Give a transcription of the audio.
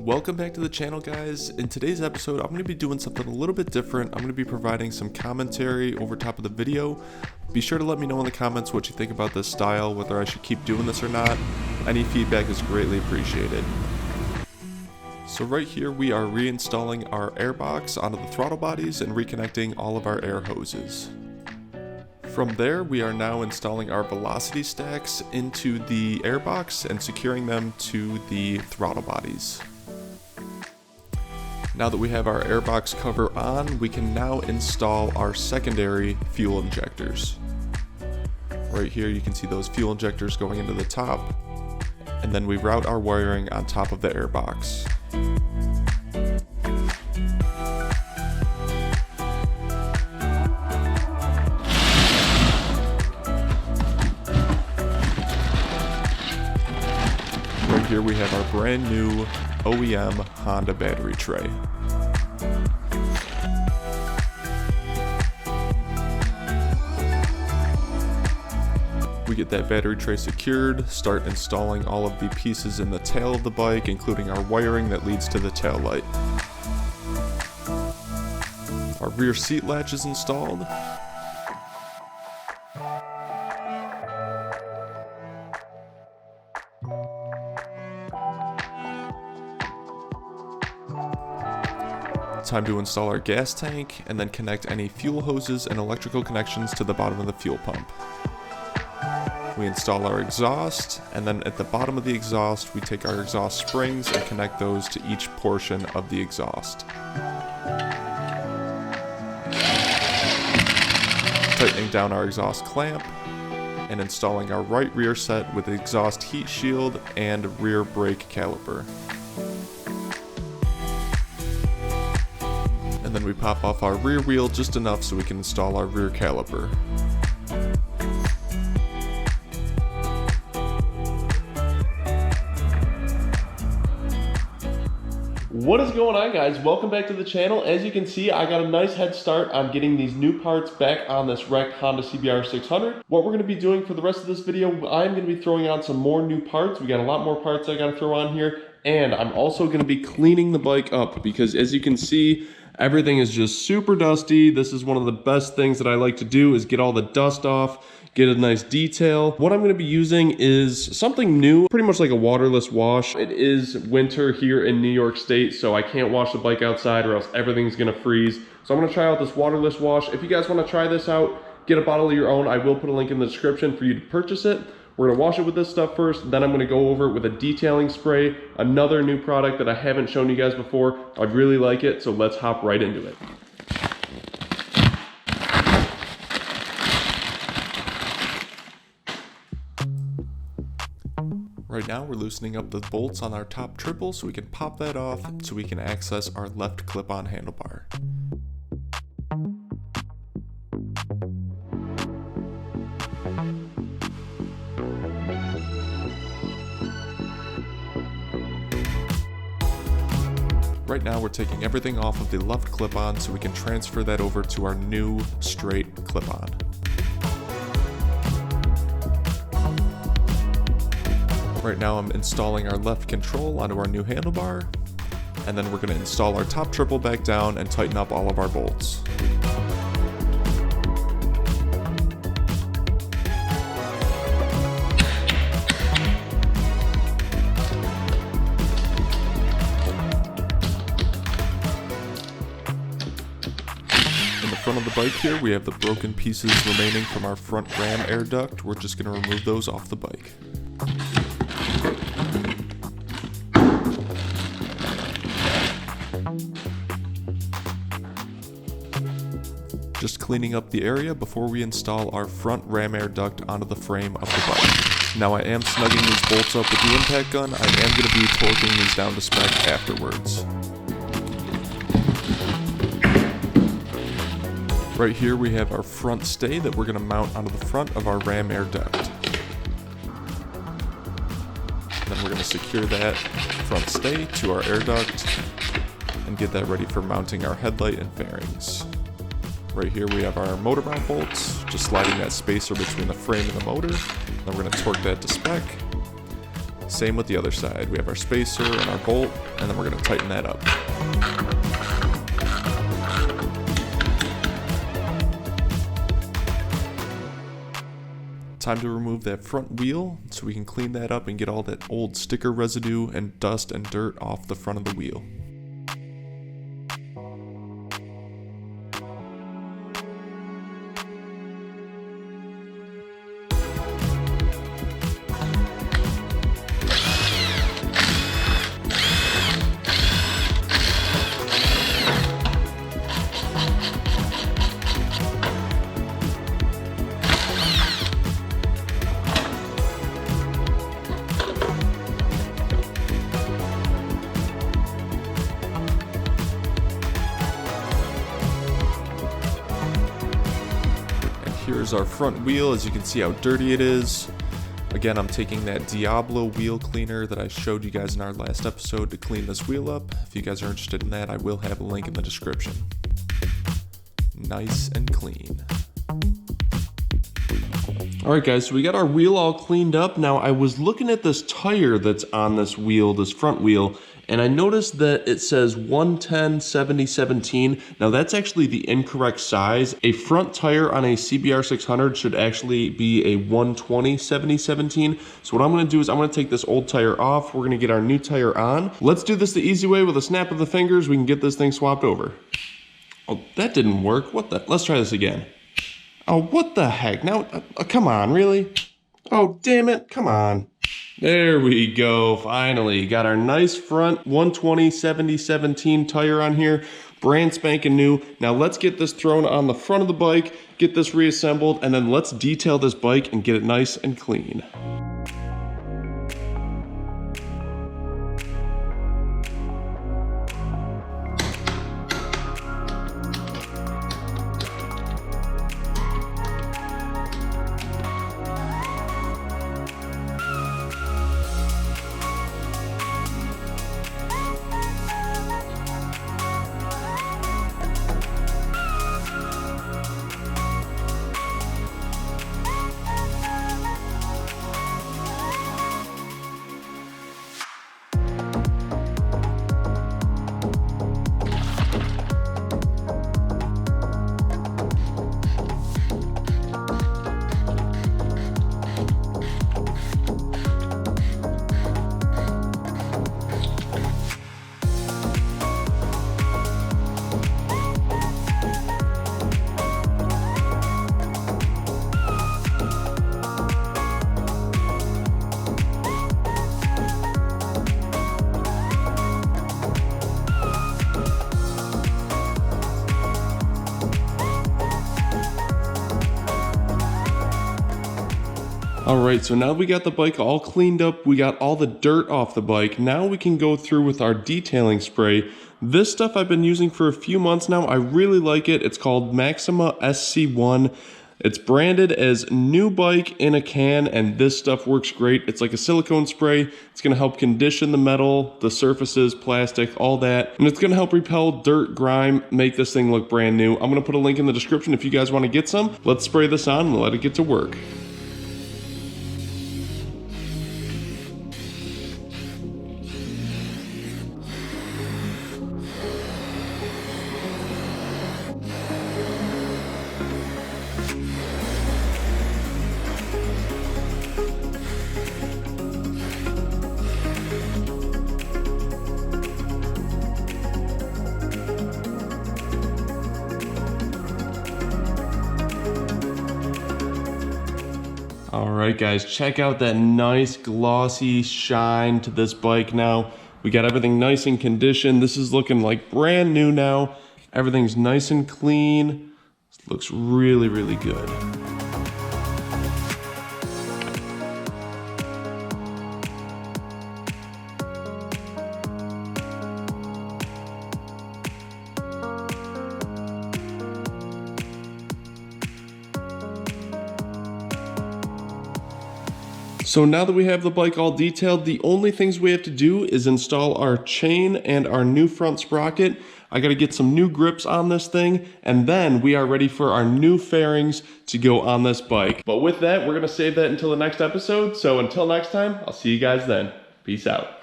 Welcome back to the channel, guys. In today's episode, I'm going to be doing something a little bit different. I'm going to be providing some commentary over top of the video. Be sure to let me know in the comments what you think about this style, whether I should keep doing this or not. Any feedback is greatly appreciated. So right here we are reinstalling our airbox onto the throttle bodies and reconnecting all of our air hoses. From there, we are now installing our velocity stacks into the airbox and securing them to the throttle bodies. Now that we have our airbox cover on, we can now install our secondary fuel injectors. Right here you can see those fuel injectors going into the top, and then we route our wiring on top of the airbox. Right here we have our brand new OEM Honda battery tray. We get that battery tray secured, start installing all of the pieces in the tail of the bike, including our wiring that leads to the tail light. Our rear seat latch is installed. Time to install our gas tank and then connect any fuel hoses and electrical connections to the bottom of the fuel pump. We install our exhaust, and then at the bottom of the exhaust we take our exhaust springs and connect those to each portion of the exhaust. Tightening down our exhaust clamp and installing our right rear set with exhaust heat shield and rear brake caliper. And then we pop off our rear wheel just enough so we can install our rear caliper. What is going on, guys? Welcome back to the channel. As you can see, I got a nice head start on getting these new parts back on this wrecked Honda CBR 600. What we're going to be doing for the rest of this video, I'm going to be throwing on some more new parts. We got a lot more parts I got to throw on here, and I'm also going to be cleaning the bike up because, as you can see, everything is just super dusty. This is one of the best things that I like to do, is get all the dust off, get a nice detail. What I'm going to be using is something new, pretty much like a waterless wash. It is winter here in New York State, so I can't wash the bike outside or else everything's going to freeze. So I'm going to try out this waterless wash. If you guys want to try this out, get a bottle of your own. I will put a link in the description for you to purchase it. We're going to wash it with this stuff first, then I'm going to go over it with a detailing spray, another new product that I haven't shown you guys before. I really like it, so let's hop right into it. Right now we're loosening up the bolts on our top triple so we can pop that off so we can access our left clip-on handlebar. Right now we're taking everything off of the left clip-on so we can transfer that over to our new straight clip-on. Right now I'm installing our left control onto our new handlebar, and then we're going to install our top triple back down and tighten up all of our bolts. Front of the bike here, we have the broken pieces remaining from our front ram air duct. We're just going to remove those off the bike. Just cleaning up the area before we install our front ram air duct onto the frame of the bike. Now I am snugging these bolts up with the impact gun. I am going to be torquing these down to spec afterwards. Right here we have our front stay that we're going to mount onto the front of our ram air duct. Then we're going to secure that front stay to our air duct and get that ready for mounting our headlight and fairings. Right here we have our motor mount bolts, just sliding that spacer between the frame and the motor. Then we're going to torque that to spec. Same with the other side. We have our spacer and our bolt, and then we're going to tighten that up. Time to remove that front wheel so we can clean that up and get all that old sticker residue and dust and dirt off the front of the wheel. Here's our front wheel. As you can see how dirty it is. Again, I'm taking that Diablo wheel cleaner that I showed you guys in our last episode to clean this wheel up. If you guys are interested in that, I will have a link in the description. Nice and clean. Alright guys, so we got our wheel all cleaned up. Now I was looking at this tire that's on this wheel, this front wheel, and I noticed that it says 110/70/17. Now that's actually the incorrect size. A front tire on a CBR 600 should actually be a 120/70/17. So what I'm going to do is I'm going to take this old tire off. We're going to get our new tire on. Let's do this the easy way with a snap of the fingers. We can get this thing swapped over. Oh, that didn't work. What the? Let's try this again. Oh, what the heck? Now, come on, really? Oh, damn it, come on. There we go, finally. Got our nice front 120/70/17 tire on here. Brand spanking new. Now let's get this thrown on the front of the bike, get this reassembled, and then let's detail this bike and get it nice and clean. Alright, so now we got the bike all cleaned up, we got all the dirt off the bike. Now we can go through with our detailing spray. This stuff I've been using for a few months now. I really like it. It's called Maxima SC1. It's branded as new bike in a can, and this stuff works great. It's like a silicone spray. It's going to help condition the metal, the surfaces, plastic, all that. And it's going to help repel dirt, grime, make this thing look brand new. I'm going to put a link in the description if you guys want to get some. Let's spray this on and let it get to work. Alright guys, check out that nice glossy shine to this bike now. We got everything nice and conditioned. This is looking like brand new now. Everything's nice and clean. This looks really, really good. So now that we have the bike all detailed, the only things we have to do is install our chain and our new front sprocket. I gotta get some new grips on this thing, and then we are ready for our new fairings to go on this bike. But with that, we're gonna save that until the next episode. So until next time, I'll see you guys then. Peace out.